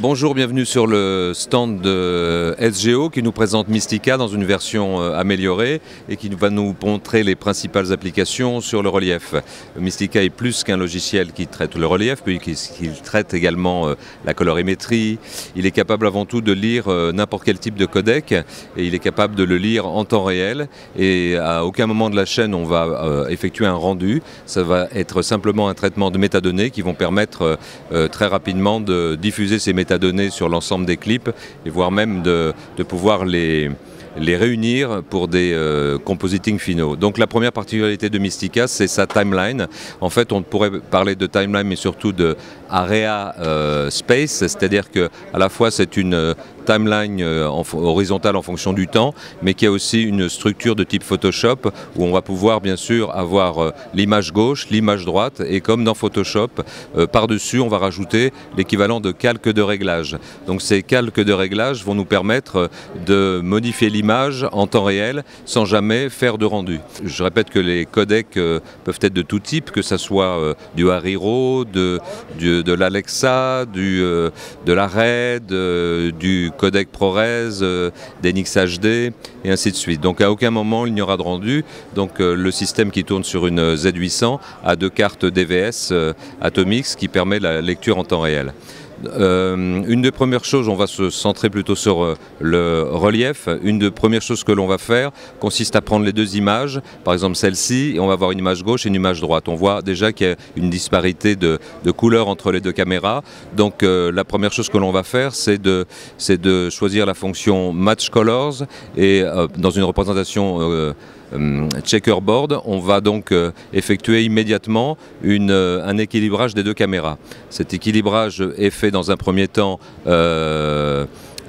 Bonjour, bienvenue sur le stand de SGO qui nous présente Mystica dans une version améliorée et qui va nous montrer les principales applications sur le relief. Mystica est plus qu'un logiciel qui traite le relief, puisqu'il traite également la colorimétrie. Il est capable avant tout de lire n'importe quel type de codec et il est capable de le lire en temps réel et à aucun moment de la chaîne on va effectuer un rendu. Ça va être simplement un traitement de métadonnées qui vont permettre très rapidement de diffuser ces métadonnées sur l'ensemble des clips et voire même de pouvoir les réunir pour des compositing finaux. Donc la première particularité de Mystica, c'est sa timeline. En fait, on pourrait parler de timeline, mais surtout de area space, c'est-à-dire que à la fois c'est une timeline horizontale en fonction du temps, mais qui a aussi une structure de type Photoshop où on va pouvoir bien sûr avoir l'image gauche, l'image droite, et comme dans Photoshop, par-dessus on va rajouter l'équivalent de calques de réglage. Donc ces calques de réglage vont nous permettre de modifier l'image en temps réel sans jamais faire de rendu. Je répète que les codecs peuvent être de tout type, que ce soit du Hariro, de l'Alexa, de la RED, du codec ProRes, d'NXHD et ainsi de suite. Donc à aucun moment il n'y aura de rendu. Donc le système qui tourne sur une Z800 a deux cartes DVS Atomix qui permet la lecture en temps réel. Une des premières choses, on va se centrer plutôt sur le relief. Une des premières choses que l'on va faire consiste à prendre les deux images, par exemple celle-ci, et on va avoir une image gauche et une image droite. On voit déjà qu'il y a une disparité de couleurs entre les deux caméras. Donc la première chose que l'on va faire, c'est de choisir la fonction Match Colors et dans une représentation checkerboard, on va donc effectuer immédiatement un équilibrage des deux caméras. Cet équilibrage est fait dans un premier temps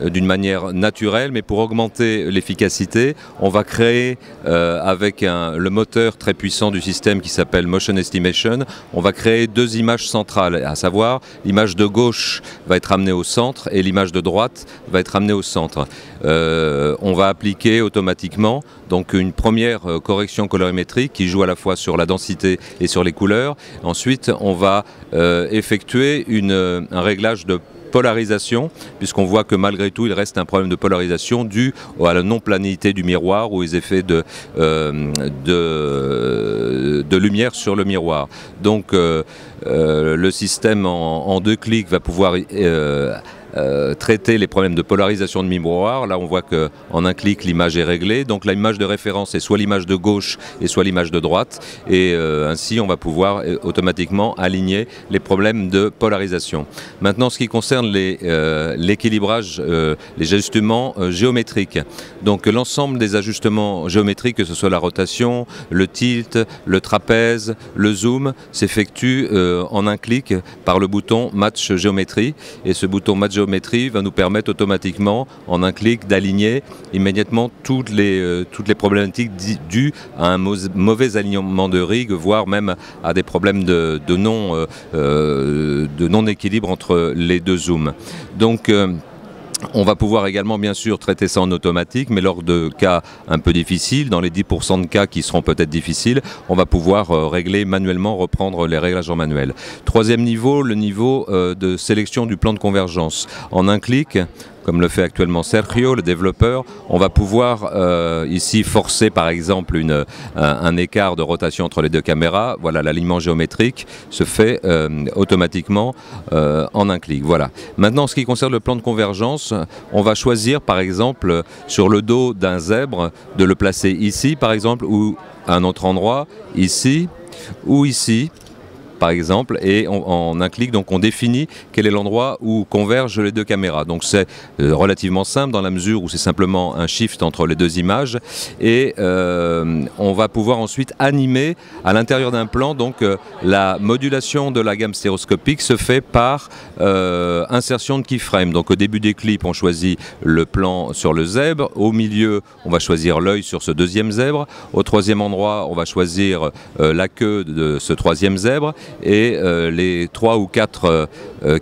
d'une manière naturelle, mais pour augmenter l'efficacité, on va créer avec le moteur très puissant du système qui s'appelle Motion Estimation, on va créer deux images centrales, à savoir l'image de gauche va être amenée au centre et l'image de droite va être amenée au centre. On va appliquer automatiquement donc une première correction colorimétrique qui joue à la fois sur la densité et sur les couleurs. Ensuite, on va effectuer un réglage de polarisation, puisqu'on voit que malgré tout il reste un problème de polarisation dû à la non-planéité du miroir ou aux effets de lumière sur le miroir. Donc le système en deux clics va pouvoir traiter les problèmes de polarisation de miroir. Là on voit qu'en un clic l'image est réglée, donc l'image de référence est soit l'image de gauche et soit l'image de droite, et ainsi on va pouvoir automatiquement aligner les problèmes de polarisation. Maintenant, ce qui concerne l'équilibrage, les ajustements géométriques, donc l'ensemble des ajustements géométriques, que ce soit la rotation, le tilt, le trapèze, le zoom, s'effectue en un clic par le bouton Match Géométrie, et ce bouton Match Géométrie va nous permettre automatiquement, en un clic, d'aligner immédiatement toutes les problématiques dues à un mauvais alignement de rig, voire même à des problèmes de non-équilibre entre les deux zooms. Donc on va pouvoir également bien sûr traiter ça en automatique, mais lors de cas un peu difficiles, dans les 10% de cas qui seront peut-être difficiles, on va pouvoir régler manuellement, reprendre les réglages en manuel. Troisième niveau, le niveau de sélection du plan de convergence. En un clic, comme le fait actuellement Sergio, le développeur, on va pouvoir ici forcer par exemple un écart de rotation entre les deux caméras. Voilà, l'alignement géométrique se fait automatiquement en un clic. Voilà. Maintenant, en ce qui concerne le plan de convergence, on va choisir par exemple sur le dos d'un zèbre de le placer ici par exemple, ou à un autre endroit, ici ou ici, par exemple, et en un clic, donc on définit quel est l'endroit où convergent les deux caméras. Donc c'est relativement simple dans la mesure où c'est simplement un shift entre les deux images, et on va pouvoir ensuite animer à l'intérieur d'un plan. Donc la modulation de la gamme stéréoscopique se fait par insertion de keyframe. Donc au début des clips, on choisit le plan sur le zèbre, au milieu on va choisir l'œil sur ce deuxième zèbre, au troisième endroit on va choisir la queue de ce troisième zèbre, et les 3 ou 4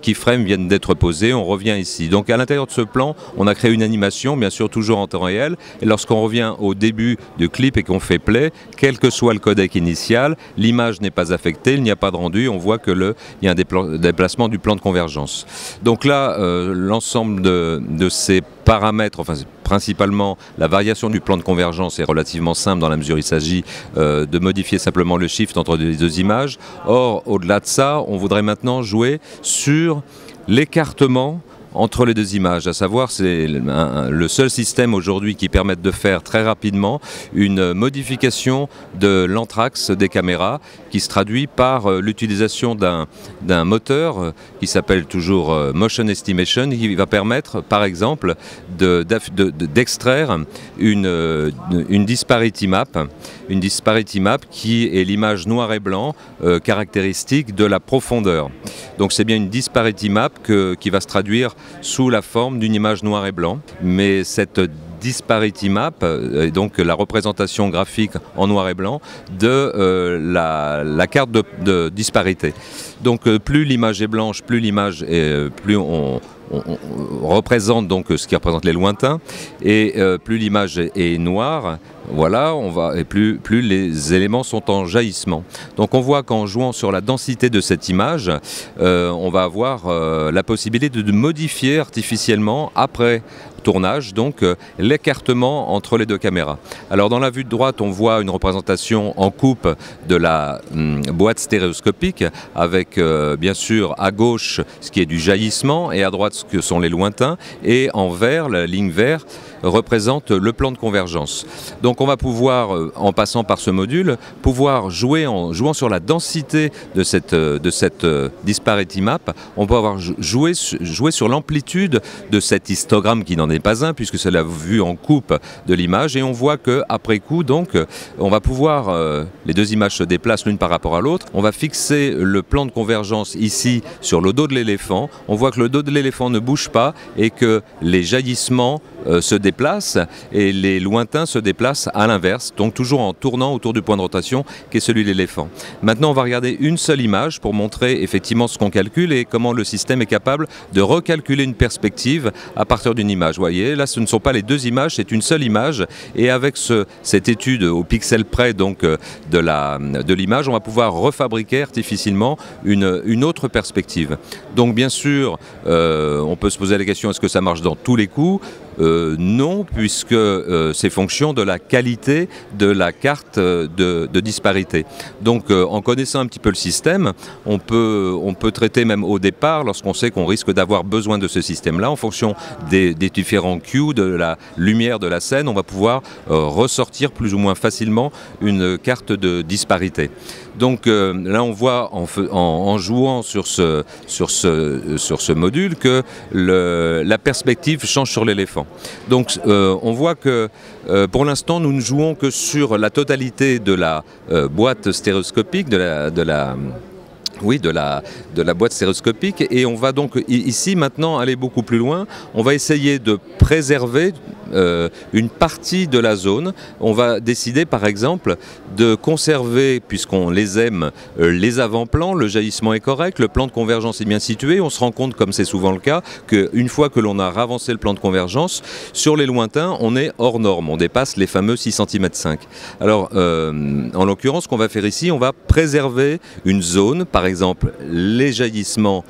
keyframes viennent d'être posés, on revient ici. Donc à l'intérieur de ce plan, on a créé une animation, bien sûr toujours en temps réel, et lorsqu'on revient au début du clip et qu'on fait play, quel que soit le codec initial, l'image n'est pas affectée, il n'y a pas de rendu, on voit qu'il y a un déplacement du plan de convergence. Donc là, l'ensemble de ces paramètres, enfin principalement la variation du plan de convergence est relativement simple dans la mesure où il s'agit de modifier simplement le shift entre les deux images. Or, au-delà de ça, on voudrait maintenant jouer sur l'écartement entre les deux images, à savoir c'est le seul système aujourd'hui qui permette de faire très rapidement une modification de l'anthrax des caméras qui se traduit par l'utilisation d'un moteur qui s'appelle toujours Motion Estimation, qui va permettre par exemple d'extraire une disparity map, qui est l'image noir et blanc caractéristique de la profondeur. Donc c'est bien une disparity map qui va se traduire sous la forme d'une image noir et blanc, mais cette disparity map, donc la représentation graphique en noir et blanc de la carte de disparité. Donc plus l'image est blanche, plus on représente donc ce qui représente les lointains, et plus l'image est noire, voilà, et plus les éléments sont en jaillissement. Donc on voit qu'en jouant sur la densité de cette image, on va avoir la possibilité de modifier artificiellement après tournage, donc l'écartement entre les deux caméras. Alors dans la vue de droite, on voit une représentation en coupe de la boîte stéréoscopique avec bien sûr à gauche ce qui est du jaillissement et à droite ce que sont les lointains, et en vert, la ligne vert représente le plan de convergence. Donc on va pouvoir, en passant par ce module, pouvoir jouer en jouant sur la densité de cette disparity map, on peut avoir jouer sur l'amplitude de cet histogramme qui n'en est pas un, puisque c'est la vue en coupe de l'image, et on voit qu'après coup, donc, on va pouvoir, les deux images se déplacent l'une par rapport à l'autre, on va fixer le plan de convergence ici sur le dos de l'éléphant, on voit que le dos de l'éléphant ne bouge pas et que les jaillissements se déplacent et les lointains se déplacent à l'inverse, donc toujours en tournant autour du point de rotation qui est celui de l'éléphant. Maintenant on va regarder une seule image pour montrer effectivement ce qu'on calcule et comment le système est capable de recalculer une perspective à partir d'une image. Vous voyez, là ce ne sont pas les deux images, c'est une seule image, et avec cette étude au pixel près donc de l'image, on va pouvoir refabriquer artificiellement une autre perspective. Donc bien sûr, on peut se poser la question, est-ce que ça marche dans tous les coups ? Non, puisque c'est fonction de la qualité de la carte de disparité. Donc en connaissant un petit peu le système, on peut traiter même au départ, lorsqu'on sait qu'on risque d'avoir besoin de ce système-là, en fonction des différents cues, de la lumière de la scène, on va pouvoir ressortir plus ou moins facilement une carte de disparité. Donc là on voit en jouant sur ce module que la perspective change sur l'éléphant. Donc on voit que pour l'instant nous ne jouons que sur la totalité de la boîte stéréoscopique, de la boîte stéréoscopique, et on va donc ici maintenant aller beaucoup plus loin. On va essayer de préserver une partie de la zone. On va décider par exemple de conserver, puisqu'on les aime, les avant-plans, le jaillissement est correct, le plan de convergence est bien situé. On se rend compte, comme c'est souvent le cas, qu'une fois que l'on a ravancé le plan de convergence, sur les lointains, on est hors norme, on dépasse les fameux 6,5 cm. Alors en l'occurrence, ce qu'on va faire ici, on va préserver une zone, par exemple les jaillissements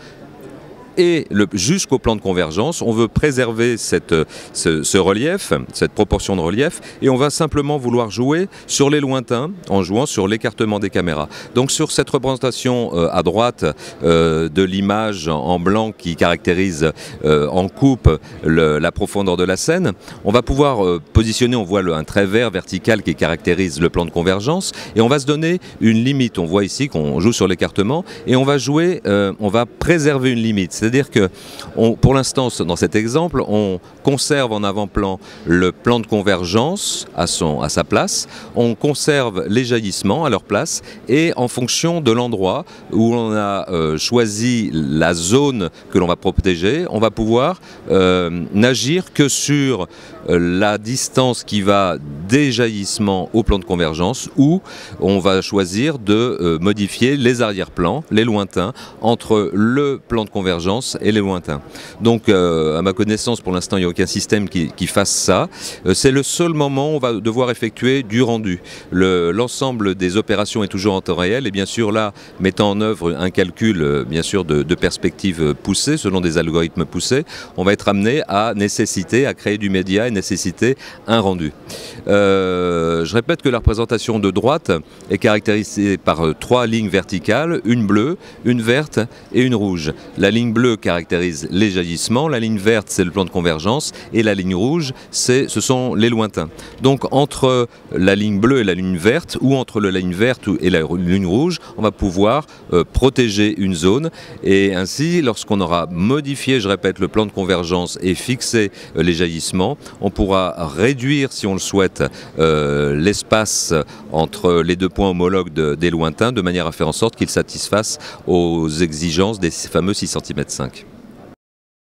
et jusqu'au plan de convergence, on veut préserver ce relief, cette proportion de relief, et on va simplement vouloir jouer sur les lointains en jouant sur l'écartement des caméras. Donc sur cette représentation à droite de l'image en blanc qui caractérise en coupe la profondeur de la scène, on va pouvoir positionner, on voit un trait vert vertical qui caractérise le plan de convergence, et on va se donner une limite. On voit ici qu'on joue sur l'écartement, et on va jouer, on va préserver une limite. C'est-à-dire que, pour l'instant, dans cet exemple, on conserve en avant-plan le plan de convergence à sa place, on conserve les jaillissements à leur place, et en fonction de l'endroit où on a choisi la zone que l'on va protéger, on va pouvoir n'agir que sur la distance qui va des jaillissements au plan de convergence, ou on va choisir de modifier les arrière-plans, les lointains, entre le plan de convergence et les lointains. Donc à ma connaissance, pour l'instant, il n'y a aucun système qui fasse ça. C'est le seul moment où on va devoir effectuer du rendu. L'ensemble des opérations est toujours en temps réel, et bien sûr là, mettant en œuvre un calcul bien sûr de perspectives poussées, selon des algorithmes poussés, on va être amené à créer du média et nécessiter un rendu. Je répète que la représentation de droite est caractérisée par 3 lignes verticales, une bleue, une verte et une rouge. La ligne bleue caractérise les jaillissements, la ligne verte c'est le plan de convergence, et la ligne rouge ce sont les lointains. Donc entre la ligne bleue et la ligne verte, ou entre la ligne verte et la ligne rouge, on va pouvoir protéger une zone, et ainsi lorsqu'on aura modifié, je répète, le plan de convergence et fixé les jaillissements, on pourra réduire, si on le souhaite, l'espace entre les 2 points homologues des lointains, de manière à faire en sorte qu'ils satisfassent aux exigences des fameux 6,5 cm.